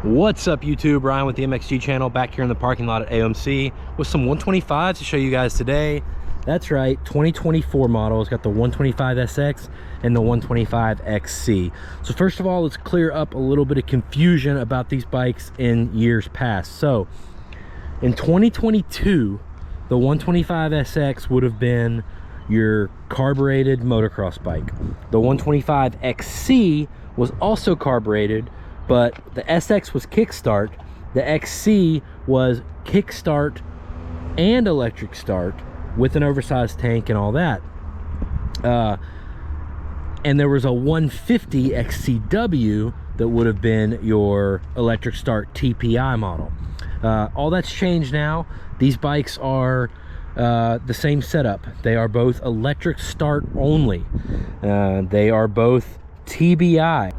What's up YouTube? Ryan with the MXG channel, back here in the parking lot at AMC with some 125s to show you guys today. That's right, 2024 model. It's got the 125SX and the 125XC. So first of all, let's clear up a little bit of confusion about these bikes in years past. So in 2022, the 125SX would have been your carbureted motocross bike. The 125XC was also carbureted, but the SX was kickstart. The XC was kickstart and electric start with an oversized tank and all that. And there was a 150 XCW that would have been your electric start TPI model. All that's changed now. These bikes are the same setup. They are both electric start only. They are both TBI.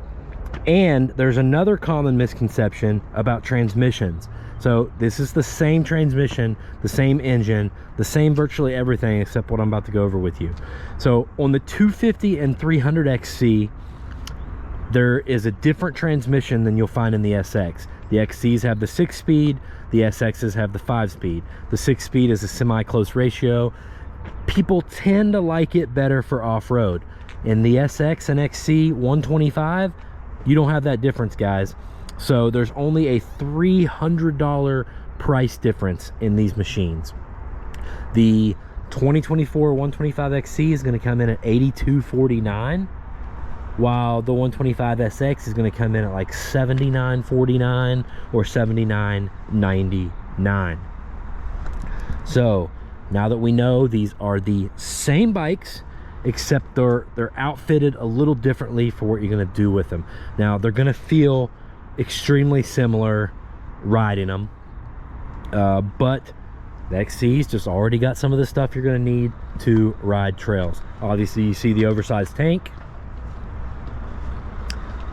And there's another common misconception about transmissions. So this is the same transmission, the same engine, the same virtually everything except what I'm about to go over with you. So on the 250 and 300XC, there is a different transmission than you'll find in the SX. The XCs have the 6-speed, the SXs have the 5-speed. The 6-speed is a semi-close ratio. People tend to like it better for off-road. In the SX and XC 125, you don't have that difference, guys. So there's only a $300 price difference in these machines. The 2024 125XC is going to come in at $82.49, while the 125SX is going to come in at like $79.49 or $79.99. So now that we know these are the same bikes, except they're outfitted a little differently for what you're going to do with them. Now they're going to feel extremely similar riding them, but the XC's just already got some of the stuff you're going to need to ride trails. Obviously you see the oversized tank,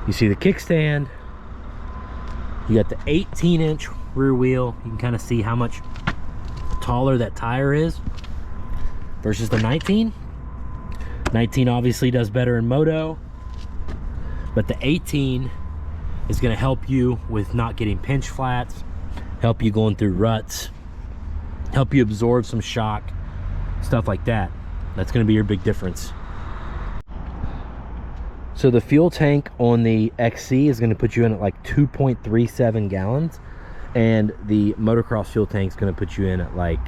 you see the kickstand, you got the 18-inch rear wheel. You can kind of see how much taller that tire is versus the 19 obviously does better in moto, but the 18 is going to help you with not getting pinch flats, help you going through ruts, help you absorb some shock, stuff like that. That's going to be your big difference. So the fuel tank on the XC is going to put you in at like 2.37 gallons, and the motocross fuel tank is going to put you in at like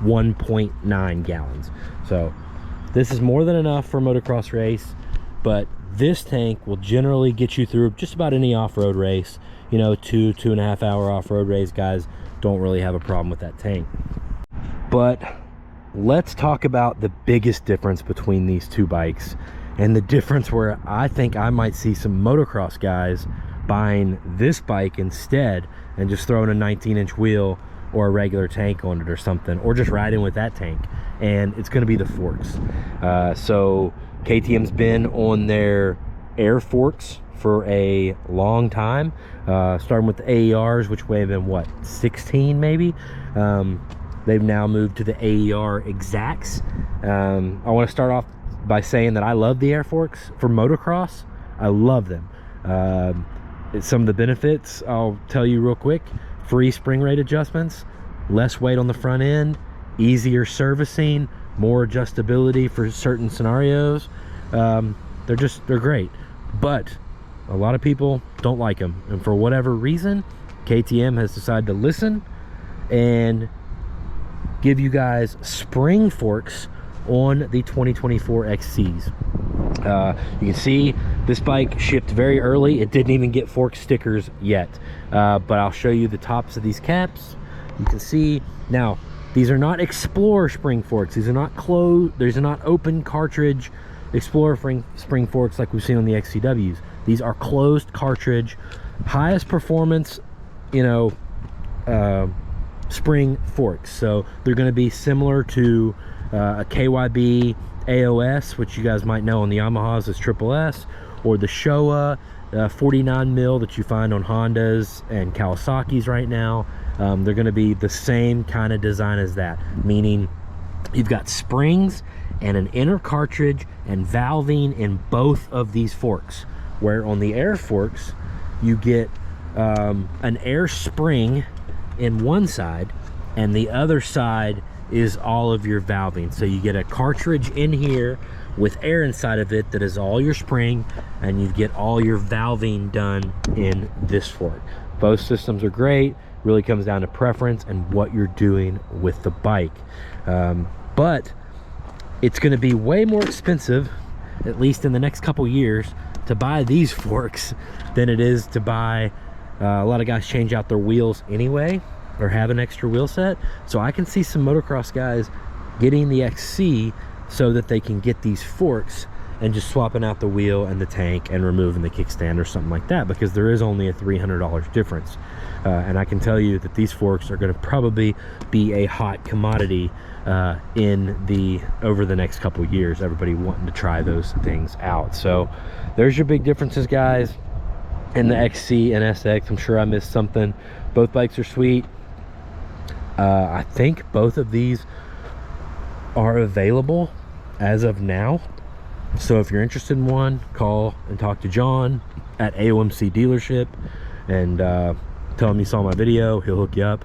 1.9 gallons. So this is more than enough for a motocross race, but this tank will generally get you through just about any off-road race. You know, 2.5 hour off-road race, guys don't really have a problem with that tank. But let's talk about the biggest difference between these two bikes, and the difference where I think I might see some motocross guys buying this bike instead and just throwing a 19-inch wheel or a regular tank on it or something, or just riding with that tank, and it's going to be the forks. So KTM's been on their air forks for a long time, starting with the AERs, which may have been what, 16 maybe. They've now moved to the AER Exacts. I want to start off by saying that I love the air forks for motocross. I love them. Some of the benefits I'll tell you real quick: free spring rate adjustments, less weight on the front end, easier servicing, more adjustability for certain scenarios. They're great, but a lot of people don't like them, and for whatever reason, KTM has decided to listen and give you guys spring forks on the 2024 XCs. You can see this bike shipped very early. It didn't even get fork stickers yet, but I'll show you the tops of these caps. You can see now these are not Explorer spring forks. These are not closed. These are not open cartridge Explorer spring forks like we've seen on the XCWs. These are closed cartridge, highest performance, you know, spring forks. So they're going to be similar to a KYB AOS, which you guys might know on the Yamahas as Triple S, or the Showa 49 mil that you find on Hondas and Kawasaki's right now. They're going to be the same kind of design as that, meaning you've got springs and an inner cartridge and valving in both of these forks, where on the air forks you get an air spring in one side, and the other side is all of your valving. So you get a cartridge in here with air inside of it that is all your spring, and you get all your valving done in this fork. Both systems are great. Really comes down to preference and what you're doing with the bike. But it's going to be way more expensive, at least in the next couple years, to buy these forks than it is to buy a lot of guys change out their wheels anyway, or have an extra wheel set. So I can see some motocross guys getting the XC so that they can get these forks and just swapping out the wheel and the tank and removing the kickstand or something like that, because there is only a $300 difference. And I can tell you that these forks are going to probably be a hot commodity over the next couple years. Everybody wanting to try those things out. So there's your big differences, guys, in the XC and SX. I'm sure I missed something. Both bikes are sweet. I think both of these are available as of now. So if you're interested in one, call and talk to John at AOMC dealership and tell him you saw my video. He'll hook you up.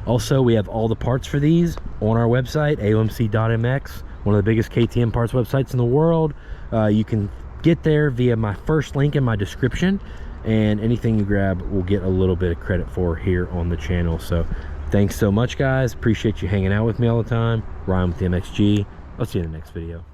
Also, we have all the parts for these on our website, aomc.mx, one of the biggest KTM parts websites in the world. You can get there via my first link in my description, and anything you grab will get a little bit of credit for here on the channel. So thanks so much, guys. Appreciate you hanging out with me all the time. Ryan with the MXG. I'll see you in the next video.